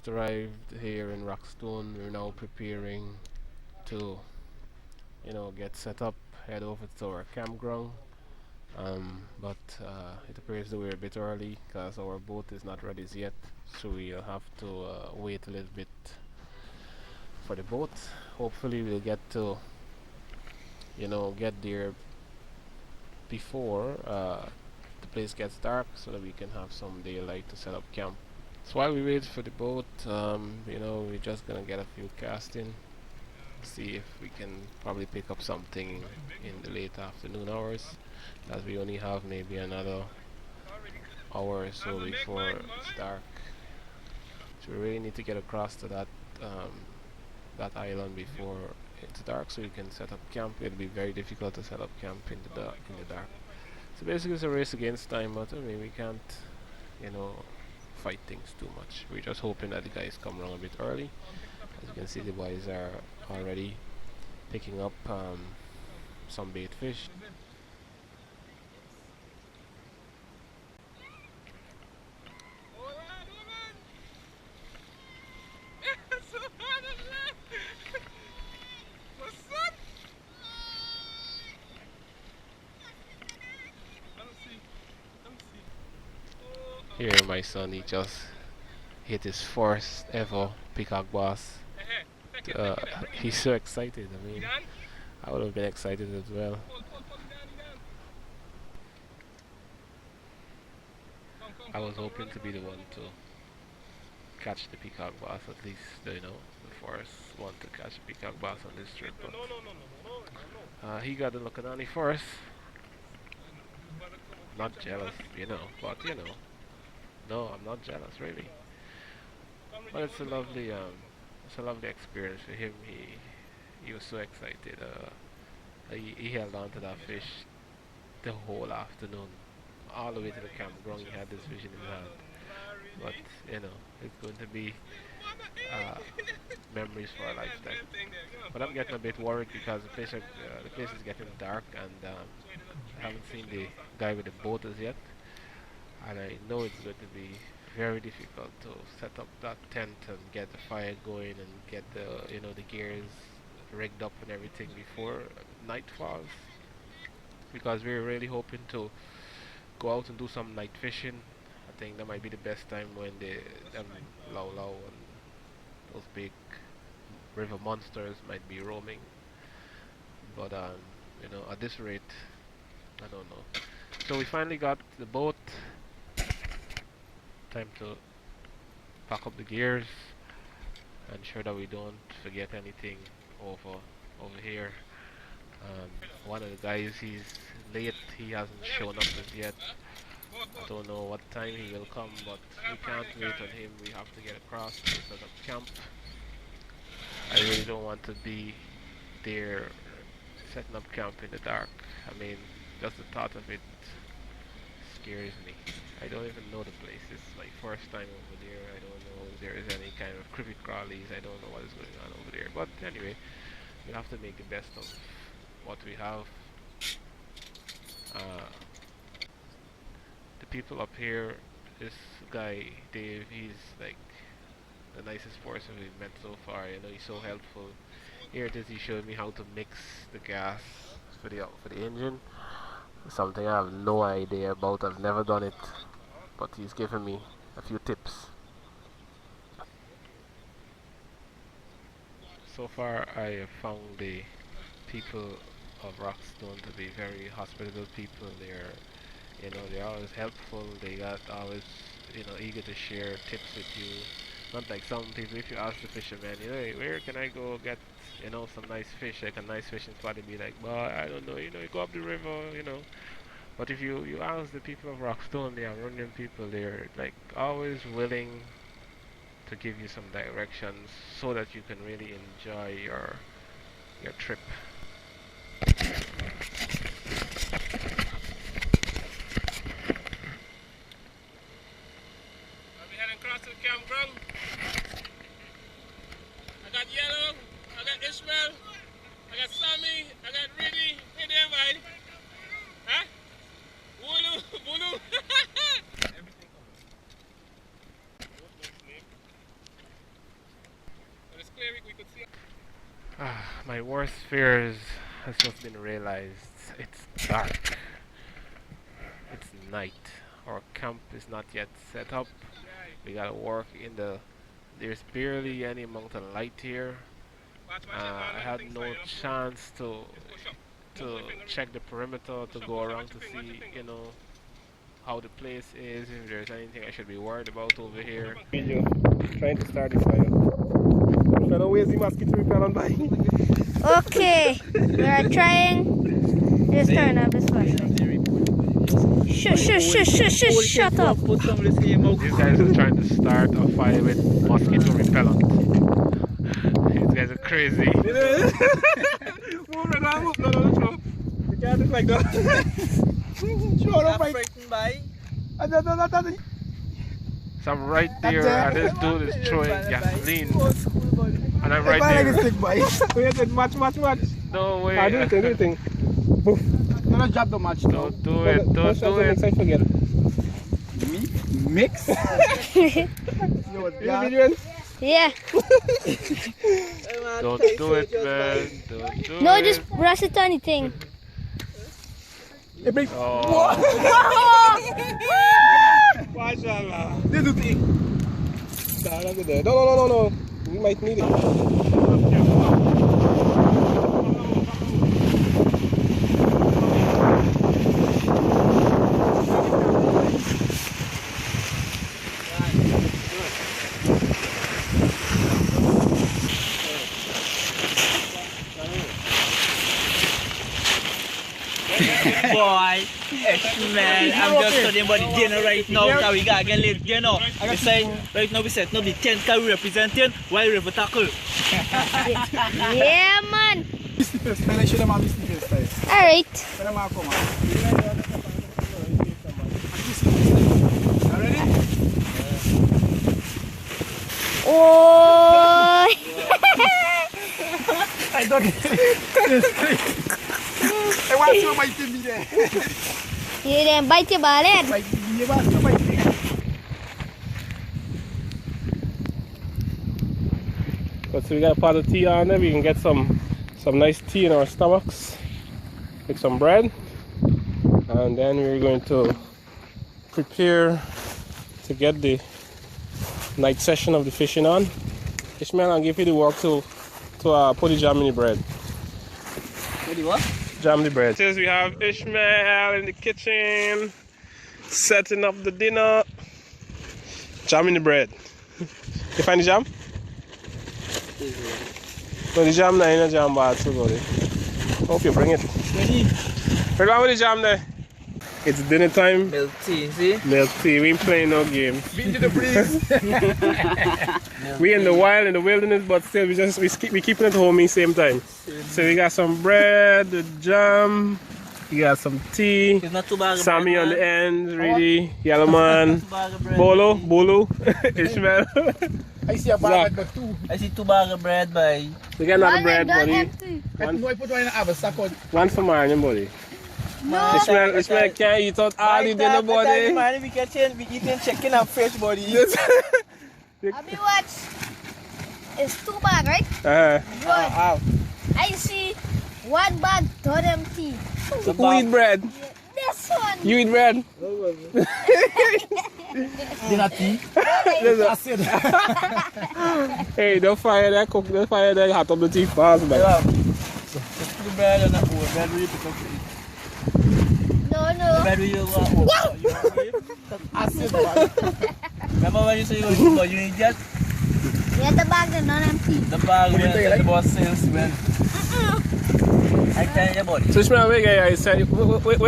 arrived here in Rockstone. We're now preparing to, get set up, head over to our campground. But it appears that we're a bit early because our boat is not ready as yet, so we'll have to wait a little bit for the boat. Hopefully, we'll get to, get there before the place gets dark so that we can have some daylight to set up camp. So while we wait for the boat, we're just gonna get a few casts in, see if we can probably pick up something in the late afternoon hours, as we only have maybe another hour or so before it's dark. So we really need to get across to that island before it's dark so we can set up camp. It'll be very difficult to set up camp in the dark. So basically it's a race against time, but I mean we can't, you know, fight things too much. We're just hoping that the guys come around a bit early. As you can see, the boys are already picking up some bait fish. Here my son, he just hit his first ever peacock bass. Uh, he's so excited. I mean, I would have been excited as well. I was hoping to be the one to catch the peacock bass, at least, the first one to catch a peacock bass on this trip. But he got the looking on me first. Not jealous, but no, I'm not jealous really. But it's a lovely experience for him. He was so excited. He held on to that fish the whole afternoon, all the way to the campground. He had this fish in his hand. But it's going to be uh, memories for a lifetime. But I'm getting a bit worried because the place is getting dark, and I haven't seen the guy with the boat as yet, and I know it's going to be very difficult to set up that tent and get the fire going and get the gears rigged up and everything before night falls, because we're really hoping to go out and do some night fishing. I think that might be the best time when the Lau Lau and those big river monsters might be roaming. But at this rate, I don't know. So we finally got the boat. Time to pack up the gears, ensure that we don't forget anything over here. One of the guys, he's late. He hasn't shown up as yet. I don't know what time he will come, but we can't wait on him. We have to get across to set up camp. I really don't want to be there setting up camp in the dark. I mean, just the thought of it scares me. I don't even know the place. It's my first time over there. I don't know if there is any kind of creepy crawlies. I don't know what is going on over there. But anyway, we have to make the best of what we have. The people up here, this guy Dave, he's like the nicest person we've met so far. He's so helpful. Here it is. He showed me how to mix the gas for the engine. Something I have no idea about. I've never done it, but he's given me a few tips. So far, I have found the people of Rockstone to be very hospitable people. They're always helpful. They got always, eager to share tips with you. Not like some people. If you ask the fisherman, hey, where can I go get, some nice fish, like a nice fishing spot, they'd be like, well, I don't know. You go up the river. But if you ask the people of Rockstone, they are Runyon people. They're like always willing to give you some directions so that you can really enjoy your trip. I'll be heading across to the campground. I got Yellow, I got Ishmael, I got Sammy, I got Riddy. Hey there, man. Huh? Bulu, Bulu. My worst fears has just been realized. It's dark. It's night. Our camp is not yet set up. We gotta work in the... There's barely any amount of light here. I had no chance to check the perimeter, to go around to see, you know, how the place is, if there's anything I should be worried about over here. Video trying to start the fire. Fellow, where's the mosquito repellent by? Okay, we are trying. Let's turn up this flashlight. Shut up. These guys are trying to start a fire with mosquito repellent. These guys are crazy. No. You can't do like that. Sure, So I'm right there, and this dude is throwing gasoline, and I'm right there. Match. No way. I do it, thing. Don't drop the match. Don't do it. Don't do it. I forget. Mix? Yeah. Don't do it, man. Don't do it. No, just brush it on the thing. Oh. Mashallah. This is the thing. No. We might need it. Boy, man, I'm just studying about the dinner right now. Because we got again late, you know. We say, right now we setting up the tent because we representing while we river tackle. Yeah, man. Alright. Oh. I don't. I want to bite me there. You didn't bite your ballet. So we got a pot of tea on there. We can get some nice tea in our stomachs with some bread, and then we're going to prepare to get the night session of the fishing on. Ishmael, I'll give you the work to put the jam in the bread. What do you want? Jam the bread. Says we have Ishmael in the kitchen setting up the dinner. Jamming the bread. You find the jam? No, the jam there, no jam bad too, buddy. Hope you bring it. Ready? Where go with the jam there? It's dinner time. Milk tea, see? Milk tea. We ain't playing no games. Beat to the breeze. We in the wild, in the wilderness, but still we keeping it homey same time. So we got some bread, the jam, we got some tea, It's not too bad. Sammy on the end, really, yellow man, Bolo, Ishmael. I see a bag of two. I see 2 bags of bread by. We got another bread, buddy. I put one in a sack on. One for Marion, buddy. No. Ishmael can't eat out all the dinner, buddy. Man, we eating chicken and fish, buddy. I'll be watch. It's 2 bags, right? I see 1 bag to empty. Who eat bread? This one. You eat bread? Dinner tea. Acid. Hey, don't fire that cook, don't fire that hot up the tea fast, man. Just put the bread on the board. Bread ready to cook it. No. Bread ready to cook. Acid. Remember when you say you were going to use that? Yeah, the bag is not empty. The bag where the boss sales when. I tell you about it. So Ishmael, where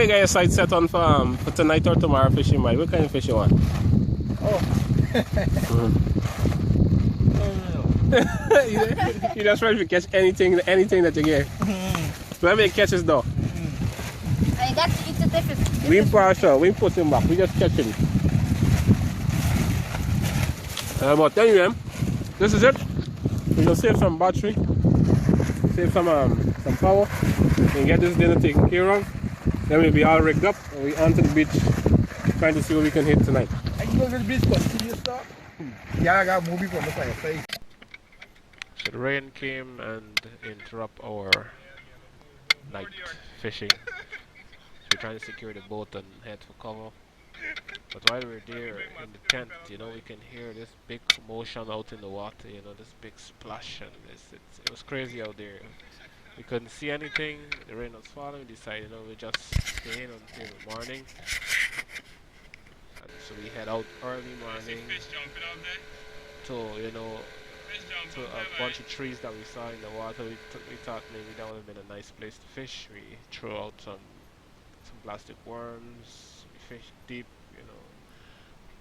get your site set on for tonight or tomorrow fishing, mate? What kind of fish you want? You just ready to catch anything that you get. Whoever you catch is though. I got to eat the different. We ain't partial, we ain't put him back, we just catch him. But anyway, this is it. We're gonna save some battery, save some power, and get this dinner taken care of. Then we'll be all rigged up and we on to the beach trying to see what we can hit tonight. I can go to the beach, but see you stop. Yeah, I got a movie from the fire. So the rain came and interrupt our night fishing. So we're trying to secure the boat and head for cover. But while we're there in the tent, you know, we can hear this big commotion out in the water, you know, this big splash, and it was crazy out there. We couldn't see anything, the rain was falling, we decided, you know, we just stay in until morning. And so we head out early morning to, you know, to a bunch of trees that we saw in the water. We thought maybe that would have been a nice place to fish. We threw out some plastic worms, we fished deep, you know.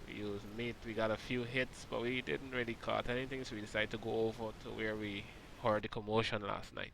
We used meat, we got a few hits, but we didn't really caught anything, so we decided to go over to where we heard the commotion last night.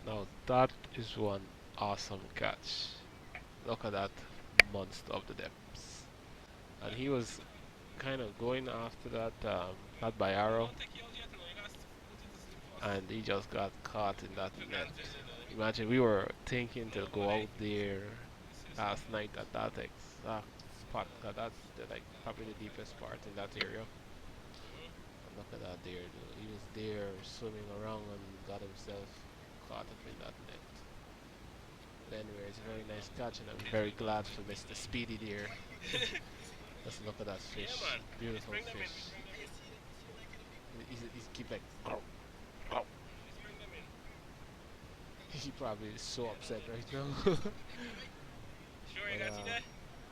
Now that is one awesome catch. Look at that monster of the depths. And he was kind of going after that by arrow, and he just got caught in that net. Imagine we were thinking to go out there last night at that exact spot, 'cause that's like probably the deepest part in that area. And look at that there, dude. He was there swimming around and got himself caught up in that net. But anyway, it's a very nice catch, and I'm very glad for Mr. Speedy there. Let's look at that fish. Beautiful fish. He's keep like, grow, grow. He probably is so upset right now. But,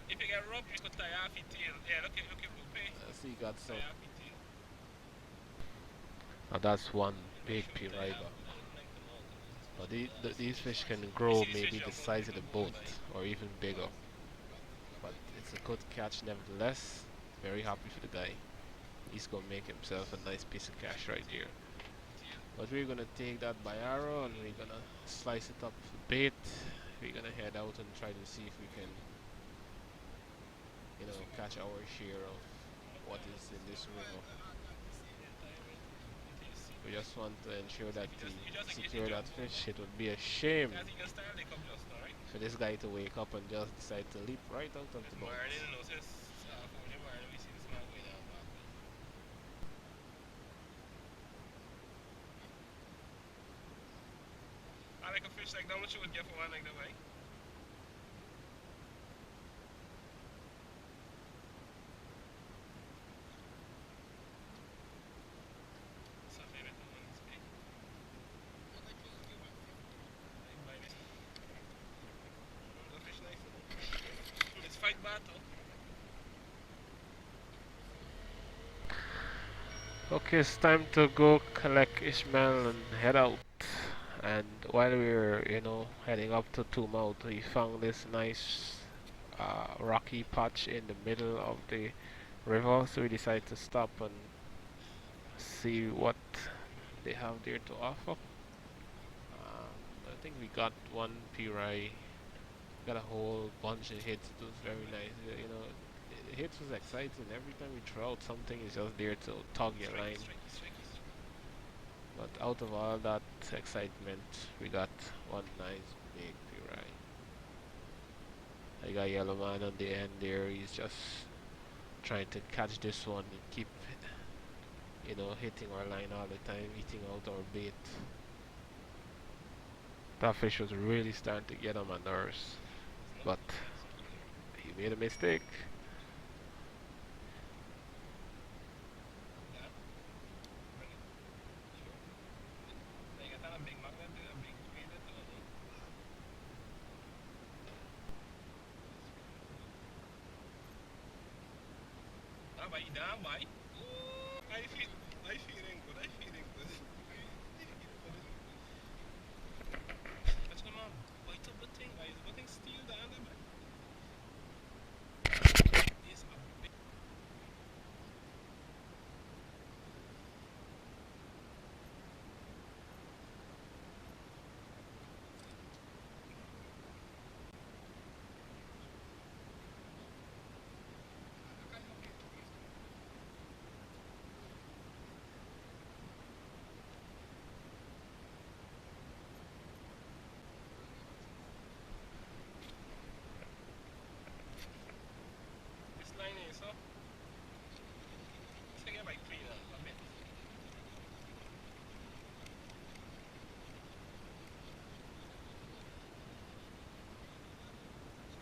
If you get rope, you could tie off it. Yeah, look at so he got some. Now that's one big piraiba. Now these fish can grow maybe the size of the boat or even bigger. But it's a good catch nevertheless. Very happy for the guy. He's gonna make himself a nice piece of cash right here. But we're gonna take that by arrow and we're gonna slice it up for bait. We're gonna head out and try to see if we can, you know, catch our share of what is in this river. We just want to ensure that we secure that fish. It would be a shame for this guy to wake up and just decide to leap right out of the boat. I like a fish like that, what you would get for one like that, right? Okay, it's time to go collect Ishmael and head out. And while we were, heading up to Tumouth, we found this nice rocky patch in the middle of the river, so we decided to stop and see what they have there to offer. I think we got one pirai, got a whole bunch of hits. It was very nice. The hits was exciting. Every time we throw out something, it's just there to tug your line. But out of all that excitement, we got one nice big pirai. I got yellow man on the end there. He's just trying to catch this one and keep, hitting our line all the time, eating out our bait. That fish was really starting to get on my nerves, but he made a mistake.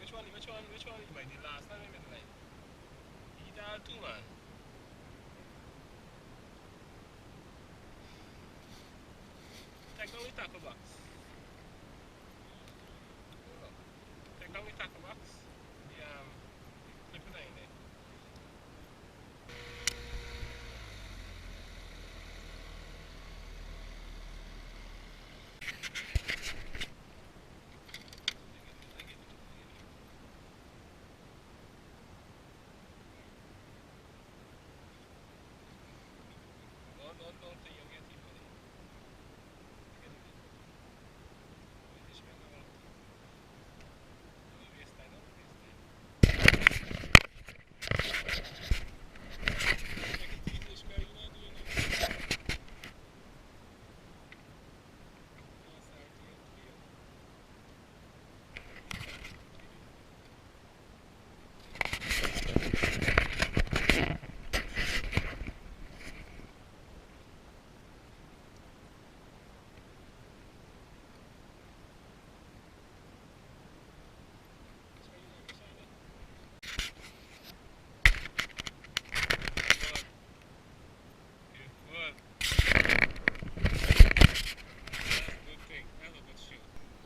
Which one is by the last time we met like? Eat all two, man. Take down the tackle box. Take down the tackle box. The clip it in there. Don't think you'll get people.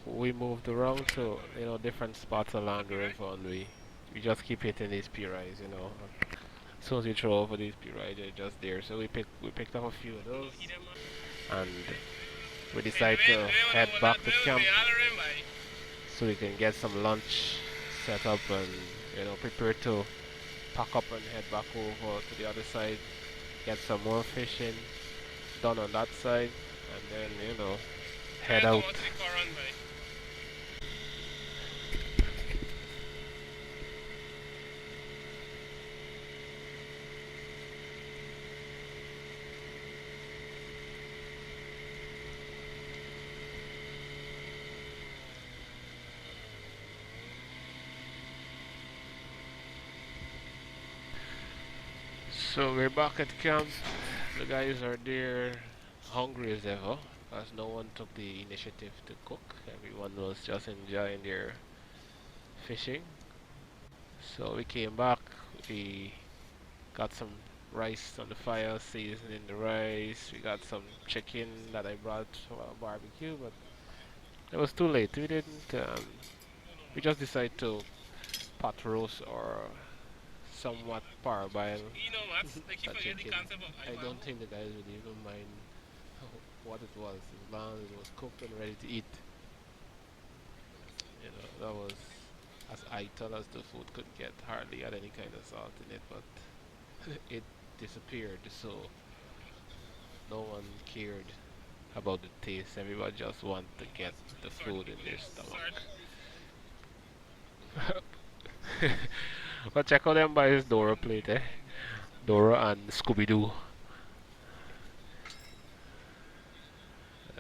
We moved around to different spots along the river, and we just keep hitting these pirais. As soon as we throw over these pirais, they're just there. So we picked up a few of those, and we decided to head back to camp so we can get some lunch set up and prepare to pack up and head back over to the other side, get some more fishing done on that side, and then head out. So we're back at camp. The guys are there, hungry as ever, as no one took the initiative to cook. Everyone was just enjoying their fishing. So we came back. We got some rice on the fire, seasoning the rice. We got some chicken that I brought for a barbecue, but it was too late. We didn't. We just decided to pot roast or somewhat parabile that chicken. I don't think the guys would even mind what it was, as long as it was cooked and ready to eat. You know, that was as idle as the food could get. Hardly had any kind of salt in it, but it disappeared. So no one cared about the taste. Everybody just wanted to get the food in their stomach. But check out them by his Dora plate, eh? Dora and Scooby Doo.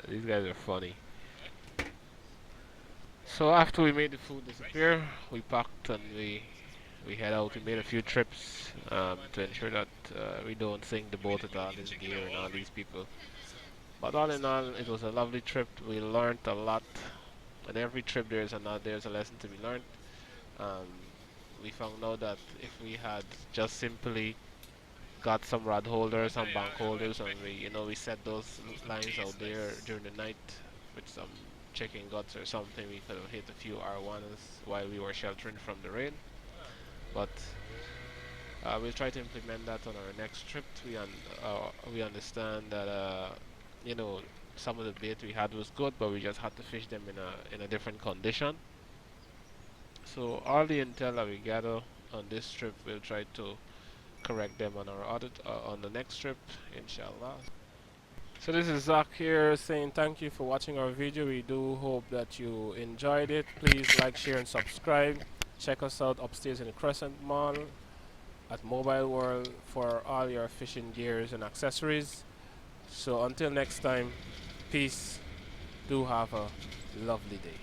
These guys are funny. So after we made the food disappear, we packed and we head out. We made a few trips to ensure that we don't sink the boat with all this gear and all these people. But all in all, it was a lovely trip. We learned a lot. And every trip there's a lesson to be learned. Um, we found out that if we had just simply got some rod holders, some bank holders, and we set those lines out there during the night with some chicken guts or something, we could have hit a few arowanas while we were sheltering from the rain. But we'll try to implement that on our next trip. We understand that some of the bait we had was good, but we just had to fish them in a different condition. So all the intel that we gather on this trip, we'll try to correct them on our on the next trip, inshallah. So this is Zach here saying thank you for watching our video. We do hope that you enjoyed it. Please like, share and subscribe. Check us out upstairs in the Crescent Mall at Mobile World for all your fishing gears and accessories. So until next time, peace. Do have a lovely day.